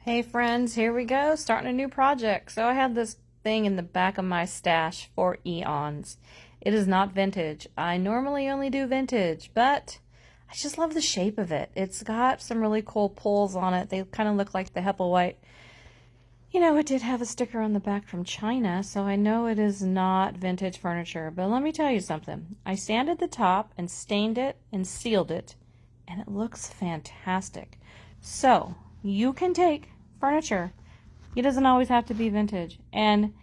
Hey friends, here we go, starting a new project. So I had this thing in the back of my stash for eons. It is not vintage. I normally only do vintage, but I just love the shape of it. It's got some really cool pulls on it. They kind of look like the Hepplewhite. You know, it did have a sticker on the back from China, so I know it is not vintage furniture. But let me tell you something. I sanded the top and stained it and sealed it, and it looks fantastic. So you can take furniture. It doesn't always have to be vintage. And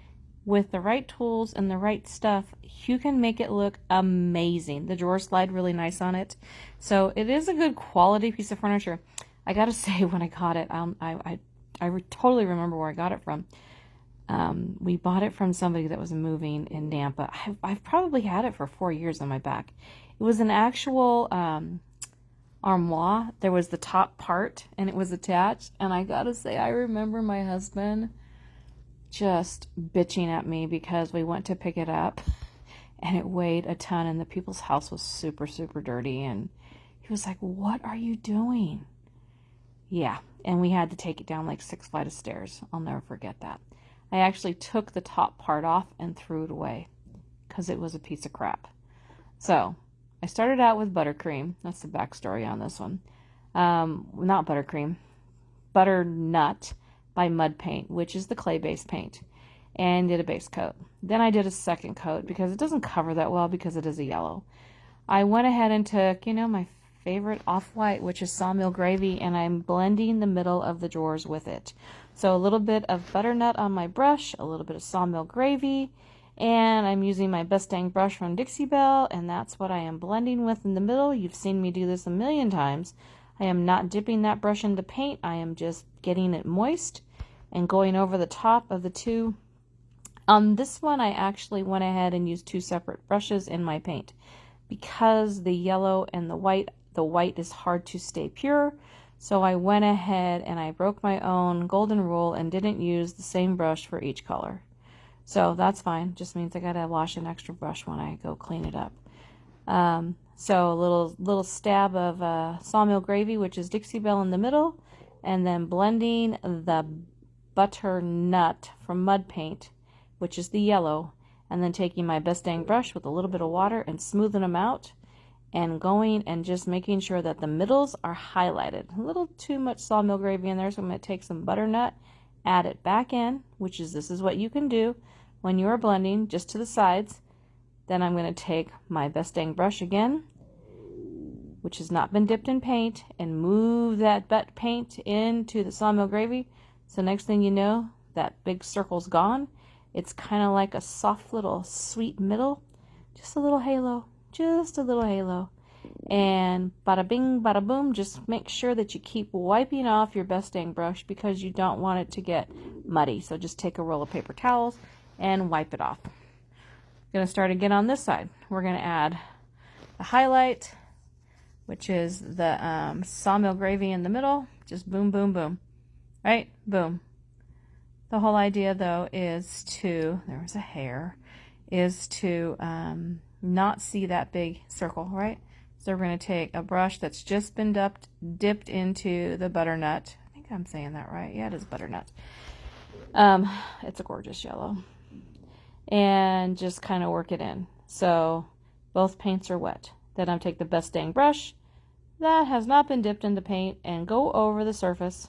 with the right tools and the right stuff, you can make it look amazing. The drawers slide really nice on it. So it is a good quality piece of furniture. I gotta say, when I got it, totally remember where I got it from. We bought it from somebody that was moving in Nampa. I've probably had it for 4 years on my back. It was an actual armoire. There was the top part and it was attached. And I gotta say, I remember my husband just bitching at me because we went to pick it up and it weighed a ton and the people's house was super, super dirty. And he was like, "What are you doing?" Yeah, and we had to take it down like 6 flights of stairs. I'll never forget that. I actually took the top part off and threw it away because it was a piece of crap. So I started out with buttercream. That's the backstory on this one. Not buttercream, butternut by Mud Paint, which is the clay-based paint, and did a base coat. Then I did a second coat because it doesn't cover that well because it is a yellow. I went ahead and took, my favorite off-white, which is Sawmill Gravy, and I'm blending the middle of the drawers with it. So a little bit of butternut on my brush, a little bit of Sawmill Gravy, and I'm using my Best Dang brush from Dixie Belle, and that's what I am blending with in the middle. You've seen me do this a million times. I am not dipping that brush into paint. I am just getting it moist and going over the top of the two. On this one, I actually went ahead and used 2 separate brushes in my paint because the yellow and the white is hard to stay pure. So I went ahead and I broke my own golden rule and didn't use the same brush for each color. So that's fine. Just means I gotta wash an extra brush when I go clean it up. So a little stab of Sawmill Gravy, which is Dixie Belle in the middle, and then blending the butternut from Mud Paint, which is the yellow, and then taking my Best Dang brush with a little bit of water and smoothing them out, and going and just making sure that the middles are highlighted. A little too much Sawmill Gravy in there, so I'm going to take some butternut, add it back in, this is what you can do when you are blending, just to the sides. Then I'm going to take my Best Dang brush again, which has not been dipped in paint, and move that butt paint into the Sawmill Gravy. So next thing you know, that big circle's gone. It's kind of like a soft little sweet middle, just a little halo. Just a little halo. And bada bing, bada boom, just make sure that you keep wiping off your Best Dang brush because you don't want it to get muddy. So just take a roll of paper towels and wipe it off. Going to start again on this side. We're going to add the highlight, which is the Sawmill Gravy in the middle. Just boom, boom, boom. Right? Boom. The whole idea, though, is to, there was a hair, is to not see that big circle, right? So we're going to take a brush that's just been dipped into the butternut. I think I'm saying that right. Yeah, it is butternut. It's a gorgeous yellow. And just kind of work it in. So both paints are wet. Then I'll take the Best Dang brush that has not been dipped in the paint and go over the surface,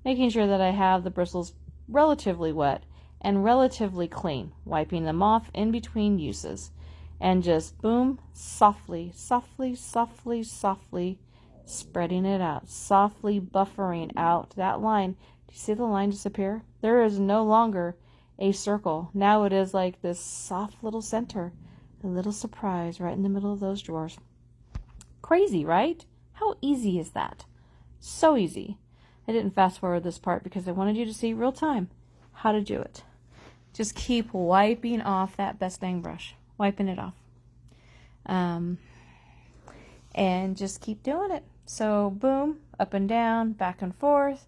making sure that I have the bristles relatively wet and relatively clean, wiping them off in between uses. And just boom, softly, softly, softly, softly spreading it out, softly buffering out that line. Do you see the line disappear? There is no longer a circle. Now it is like this soft little center, a little surprise right in the middle of those drawers. Crazy, right? How easy is that? So easy. I didn't fast forward this part because I wanted you to see real time how to do it. Just keep wiping off that Best Dang brush. Wiping it off. And just keep doing it. So boom, up and down, back and forth.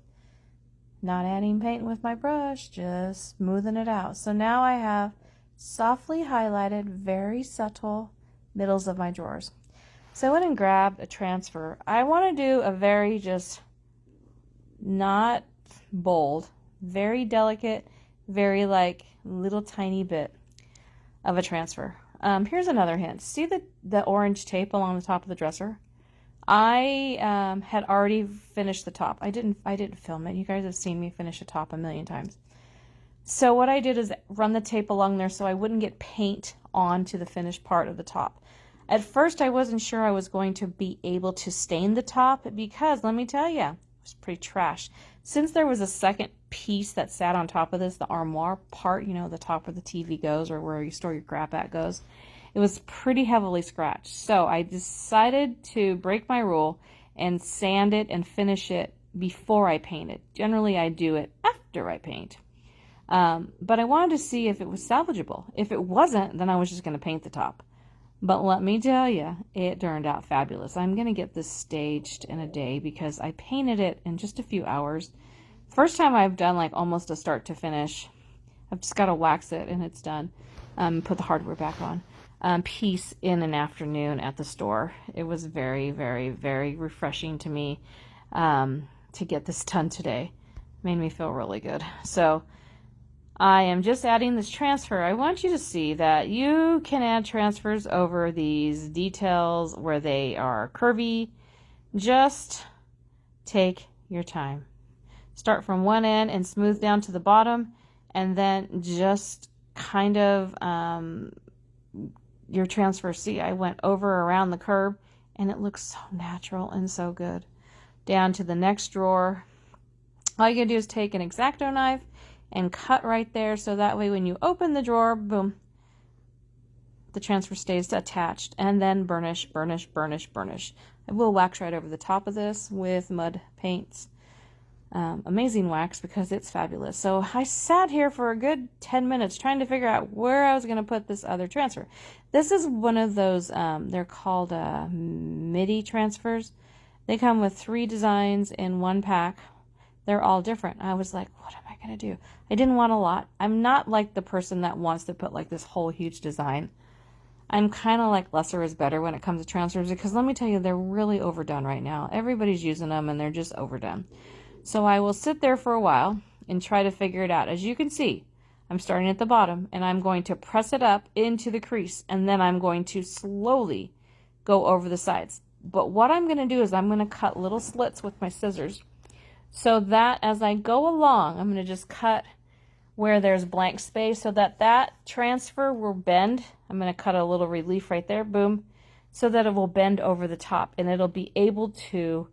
Not adding paint with my brush, just smoothing it out. So now I have softly highlighted, very subtle middles of my drawers. So I went and grabbed a transfer. I want to do a very just not bold, very delicate, very like little tiny bit of a transfer. Here's another hint. See the orange tape along the top of the dresser? I had already finished the top. I didn't film it. You guys have seen me finish a top a million times. So what I did is run the tape along there so I wouldn't get paint onto the finished part of the top. At first I wasn't sure I was going to be able to stain the top because, let me tell you, it was pretty trash. Since there was a second piece that sat on top of this, the armoire part, you know, the top where the TV goes or where you store your crap at goes, it was pretty heavily scratched. So I decided to break my rule and sand it and finish it before I paint it. Generally I do it after I paint. But I wanted to see if it was salvageable. If it wasn't, then I was just going to paint the top. But let me tell you, it turned out fabulous. I'm going to get this staged in a day because I painted it in just a few hours. First time I've done like almost a start to finish. I've just got to wax it and it's done. Put the hardware back on. Piece in an afternoon at the store. It was very, very, very refreshing to me to get this done today. Made me feel really good. So I am just adding this transfer. I want you to see that you can add transfers over these details where they are curvy. Just take your time. Start from one end and smooth down to the bottom, and then just kind of your transfer. See, I went over around the curve and it looks so natural and so good. Down to the next drawer. All you gotta do is take an X-Acto knife and cut right there so that way when you open the drawer, boom, the transfer stays attached. And then burnish, burnish, burnish, burnish. I will wax right over the top of this with mud paints. Amazing wax because it's fabulous. So I sat here for a good 10 minutes trying to figure out where I was going to put this other transfer. This is one of those, they're called MIDI transfers. They come with 3 designs in one pack. They're all different. I was like, what am I going to do? I didn't want a lot. I'm not like the person that wants to put like this whole huge design. I'm kind of like lesser is better when it comes to transfers because let me tell you, they're really overdone right now. Everybody's using them and they're just overdone. So I will sit there for a while and try to figure it out. As you can see, I'm starting at the bottom and I'm going to press it up into the crease and then I'm going to slowly go over the sides. But what I'm going to do is I'm going to cut little slits with my scissors so that as I go along, I'm going to just cut where there's blank space so that that transfer will bend. I'm going to cut a little relief right there, boom, so that it will bend over the top and it'll be able to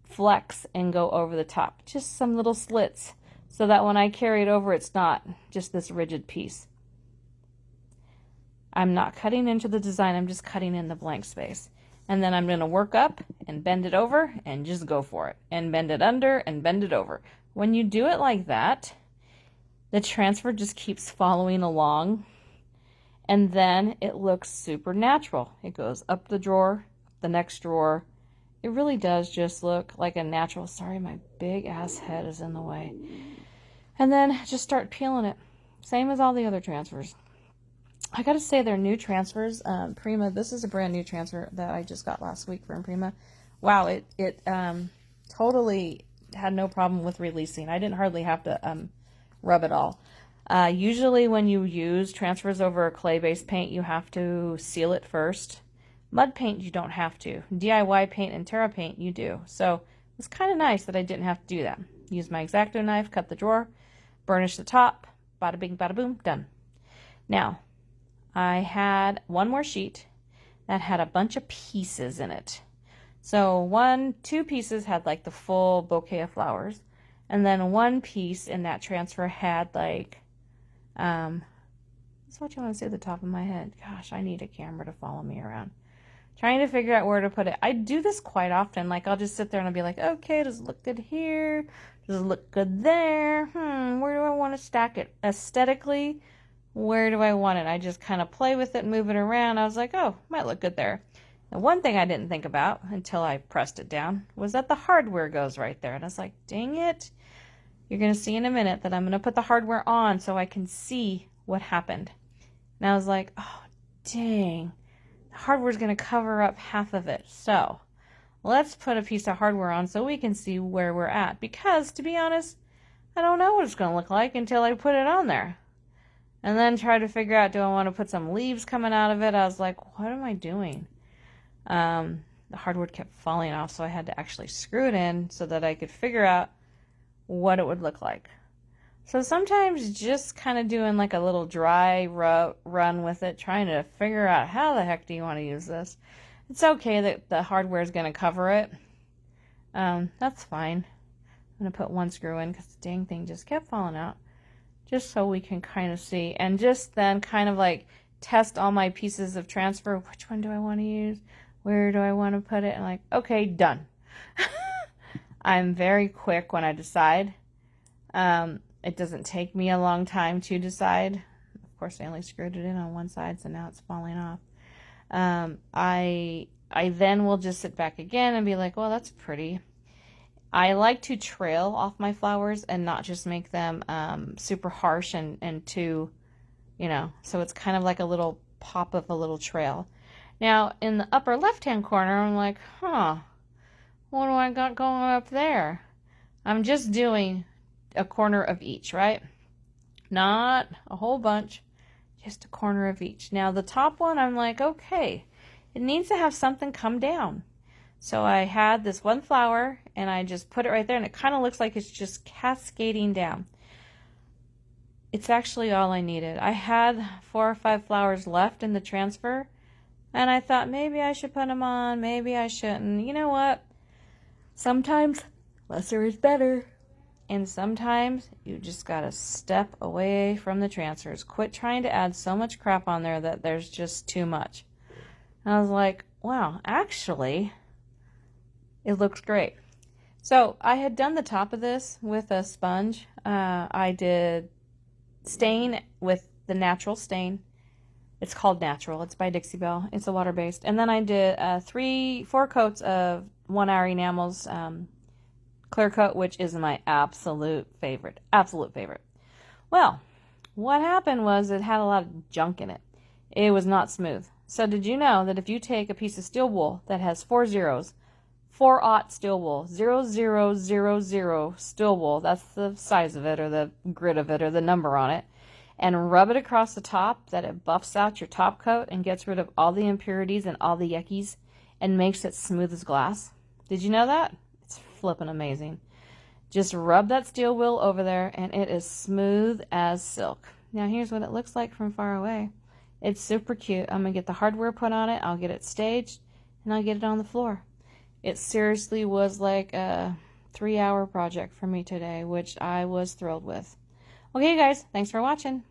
flex and go over the top. Just some little slits so that when I carry it over, it's not just this rigid piece. I'm not cutting into the design, I'm just cutting in the blank space. And then I'm going to work up and bend it over and just go for it. And bend it under and bend it over. When you do it like that, the transfer just keeps following along. And then it looks super natural. It goes up the drawer, the next drawer. It really does just look like a natural. Sorry, my big ass head is in the way. And then just start peeling it. Same as all the other transfers. I gotta say they're new transfers. Prima, this is a brand new transfer that I just got last week from Prima. Wow, it totally had no problem with releasing. I didn't hardly have to rub it all. Usually when you use transfers over a clay-based paint, you have to seal it first. Mud paint, you don't have to. DIY paint and Terra paint, you do. So it's kind of nice that I didn't have to do that. Use my X-Acto knife, cut the drawer, burnish the top, bada bing, bada boom, done. Now, I had one more sheet that had a bunch of pieces in it. So 2 pieces had like the full bouquet of flowers. And then one piece in that transfer had like, that's what you want to say at the top of my head. Gosh, I need a camera to follow me around. Trying to figure out where to put it. I do this quite often. Like I'll just sit there and I'll be like, okay, does it look good here? Does it look good there? Where do I want to stack it? Aesthetically, where do I want it? I just kind of play with it and move it around. I was like, oh, might look good there. And one thing I didn't think about until I pressed it down was that the hardware goes right there. And I was like, dang it. You're going to see in a minute that I'm going to put the hardware on so I can see what happened. And I was like, oh, dang. The hardware's going to cover up half of it. So let's put a piece of hardware on so we can see where we're at. Because, to be honest, I don't know what it's going to look like until I put it on there. And then try to figure out, do I want to put some leaves coming out of it? I was like, what am I doing? The hardwood kept falling off, so I had to actually screw it in so that I could figure out what it would look like. So sometimes just kind of doing like a little dry run with it, trying to figure out how the heck do you want to use this. It's okay that the hardware is going to cover it. That's fine. I'm going to put one screw in because the dang thing just kept falling out. Just so we can kind of see. And just then kind of like test all my pieces of transfer. Which one do I want to use? Where do I want to put it? And like, okay, done. I'm very quick when I decide. It doesn't take me a long time to decide. Of course, I only screwed it in on one side, so now it's falling off. I then will just sit back again and be like, well, that's pretty. I like to trail off my flowers and not just make them super harsh and too, so it's kind of like a little pop of a little trail. Now, in the upper left-hand corner, I'm like, what do I got going up there? I'm just doing a corner of each, right? Not a whole bunch, just a corner of each. Now, the top one, I'm like, okay, it needs to have something come down. So I had this one flower, and I just put it right there, and it kind of looks like it's just cascading down. It's actually all I needed. I had 4 or 5 flowers left in the transfer, and I thought maybe I should put them on, maybe I shouldn't. You know what? Sometimes lesser is better. And sometimes you just gotta step away from the transfers. Quit trying to add so much crap on there that there's just too much. And I was like, wow, actually, it looks great. So I had done the top of this with a sponge. I did stain with the natural stain. It's called Natural. It's by Dixie Belle. It's a water-based. And then I did 4 coats of 1 hour enamels clear coat, which is my absolute favorite. Absolute favorite. Well, what happened was it had a lot of junk in it. It was not smooth. So did you know that if you take a piece of steel wool that has 4 zeros, 4-aught steel wool, 0000 steel wool, that's the size of it or the grit of it or the number on it, and rub it across the top, that it buffs out your top coat and gets rid of all the impurities and all the yuckies and makes it smooth as glass? Did you know that? It's flippin' amazing. Just rub that steel wool over there and it is smooth as silk. Now here's what it looks like from far away. It's super cute. I'm going to get the hardware put on it. I'll get it staged and I'll get it on the floor. It seriously was like a 3-hour project for me today, which I was thrilled with. Okay, guys, thanks for watching.